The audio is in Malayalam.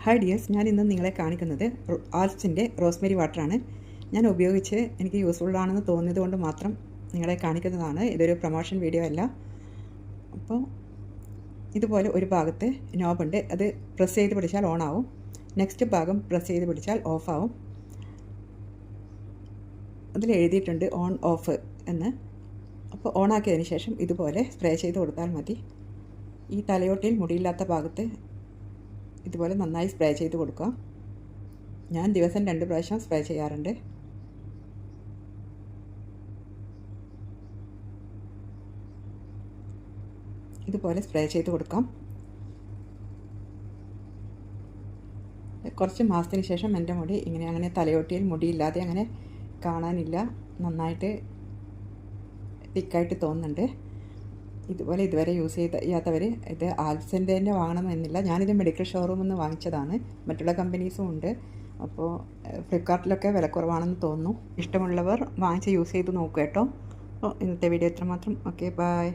ഹായ് ഡിയേഴ്സ്, ഞാൻ ഇന്ന് നിങ്ങളെ കാണിക്കുന്നത് ആൽപ്സിൻ്റെ റോസ്മേരി വാട്ടറാണ്. ഞാൻ ഉപയോഗിച്ച് എനിക്ക് യൂസ്ഫുൾ ആണെന്ന് തോന്നിയത് കൊണ്ട് മാത്രം നിങ്ങളെ കാണിക്കുന്നതാണ്. ഇതൊരു പ്രൊമോഷൻ വീഡിയോ അല്ല. അപ്പോൾ ഇതുപോലെ ഒരു ഭാഗത്ത് നോബുണ്ട്, അത് പ്രസ് ചെയ്ത് പിടിച്ചാൽ ഓൺ ആവും. നെക്സ്റ്റ് ഭാഗം പ്രസ് ചെയ്ത് പിടിച്ചാൽ ഓഫ് ആവും. അതിൽ എഴുതിയിട്ടുണ്ട് ഓൺ ഓഫ് എന്ന്. അപ്പോൾ ഓൺ ആക്കിയതിന് ശേഷം ഇതുപോലെ സ്പ്രേ ചെയ്ത് കൊടുത്താൽ മതി. ഈ തലയോട്ടിയിൽ മുടിയില്ലാത്ത ഭാഗത്ത് ഇതുപോലെ നന്നായി സ്പ്രേ ചെയ്ത് കൊടുക്കുക. ഞാൻ ദിവസം 2 പ്രാവശ്യം സ്പ്രേ ചെയ്യാറുണ്ട്. ഇതുപോലെ സ്പ്രേ ചെയ്ത് കൊടുക്കാം. കുറച്ച് മാസത്തിന് ശേഷം എൻ്റെ മുടി അങ്ങനെ തലയോട്ടിയിൽ മുടിയില്ലാതെ അങ്ങനെ കാണാനില്ല, നന്നായിട്ട് തിക്കായിട്ട് തോന്നുന്നുണ്ട്. ഇതുപോലെ ഇതുവരെ യൂസ് ചെയ്യാത്തവർ ഇത് ആൽപ്സിൻ്റെ തന്നെ വാങ്ങണമെന്നില്ല. ഞാനിത് മെഡിക്കൽ ഷോറൂമിൽ നിന്ന് വാങ്ങിച്ചതാണ്. മറ്റുള്ള കമ്പനീസും ഉണ്ട്. അപ്പോൾ ഫ്ലിപ്കാർട്ടിലൊക്കെ വിലക്കുറവാണെന്ന് തോന്നുന്നു. ഇഷ്ടമുള്ളവർ വാങ്ങിച്ച് യൂസ് ചെയ്ത് നോക്കുക കേട്ടോ. അപ്പോൾ ഇന്നത്തെ വീഡിയോ ഇത്രമാത്രം. Okay, by.